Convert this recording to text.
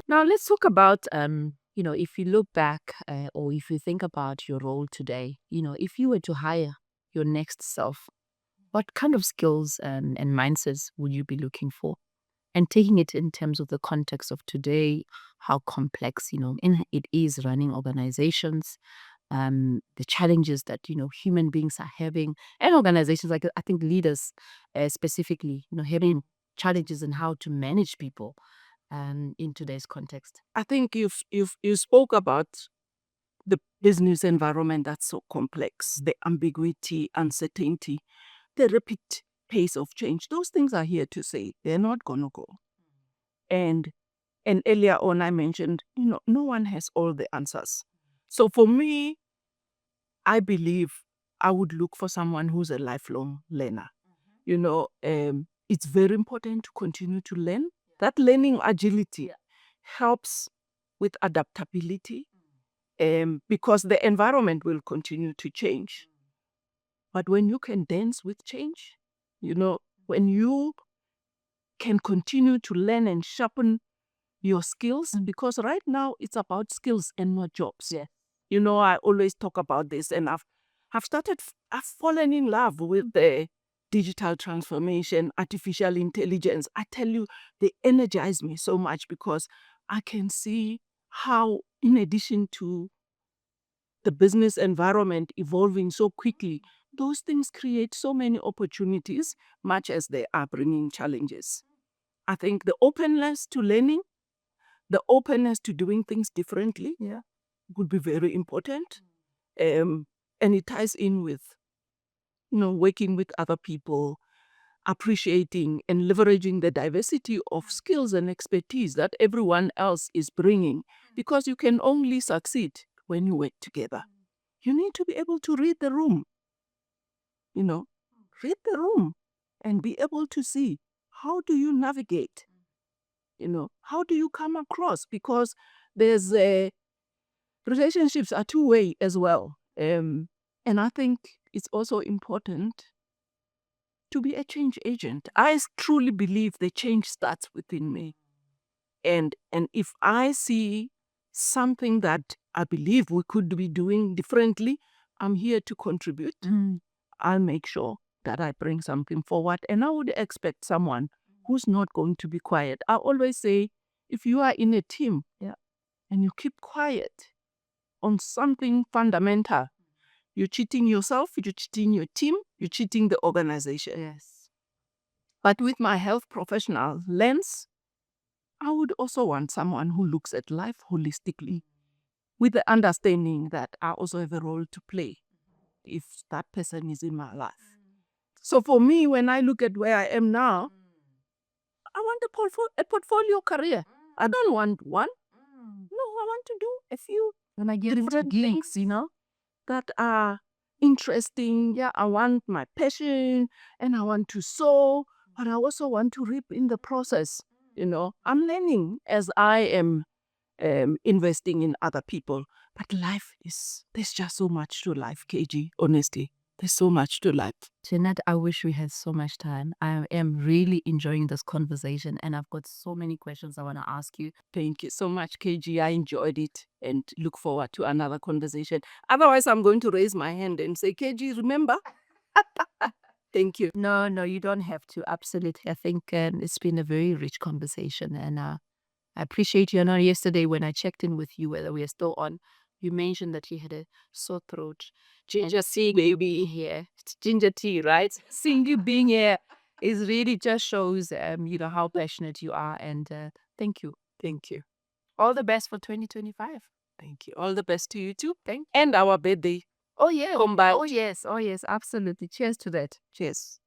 Now let's talk about if you look back or if you think about your role today, if you were to hire your next self, what kind of skills and mindsets would you be looking for? And taking it in terms of the context of today, how complex, it is running organizations, the challenges that, human beings are having, and organizations, like I think leaders specifically, having challenges in how to manage people in today's context. I think you spoke about the business environment that's so complex, the ambiguity, uncertainty, the rapid pace of change. Those things are here to stay. They're not gonna go. And earlier on I mentioned, no one has all the answers. So for me, I believe I would look for someone who's a lifelong learner. It's very important to continue to learn. That learning agility helps with adaptability, because the environment will continue to change. But when you can dance with change, when you can continue to learn and sharpen your skills, because right now it's about skills and not jobs. Yeah. I always talk about this, and I've fallen in love with the digital transformation, artificial intelligence. I tell you, they energize me so much because I can see how, in addition to the business environment evolving so quickly, those things create so many opportunities, much as they are bringing challenges. I think the openness to learning, the openness to doing things differently, would be very important. And it ties in with, working with other people, appreciating and leveraging the diversity of skills and expertise that everyone else is bringing, because you can only succeed when you work together. You need to be able to read the room, and be able to see, how do you navigate, how do you come across, because there's relationships are two-way as well. And I think it's also important to be a change agent. I truly believe the change starts within me. And if I see something that I believe we could be doing differently, I'm here to contribute. I'll make sure that I bring something forward. And I would expect someone who's not going to be quiet. I always say, if you are in a team and you keep quiet on something fundamental, you're cheating yourself, you're cheating your team, you're cheating the organization. Yes. But with my health professional lens, I would also want someone who looks at life holistically, with the understanding that I also have a role to play if that person is in my life. So for me, when I look at where I am now, I want a portfolio career. I don't want one. No, I want to do a few When I get different gigs, things, that are interesting. Yeah, I want my passion and I want to sow, but I also want to reap in the process. I'm learning as I am investing in other people. But there's just so much to life, KG, honestly. There's so much to life. Jeanett, I wish we had so much time. I am really enjoying this conversation, and I've got so many questions I want to ask you. Thank you so much, KG. I enjoyed it and look forward to another conversation. Otherwise, I'm going to raise my hand and say, KG, remember? Thank you. No, you don't have to. Absolutely. I think it's been a very rich conversation, and I appreciate you. I know yesterday when I checked in with you, whether we are still on, you mentioned that you had a sore throat. Ginger, seeing you being here, ginger tea, right? Seeing you being here is really just shows, how passionate you are. And thank you. Thank you. All the best for 2025. Thank you. All the best to you too. Thank you. And our birthday. Oh, yeah. Come back. Oh, yes. Absolutely. Cheers to that. Cheers.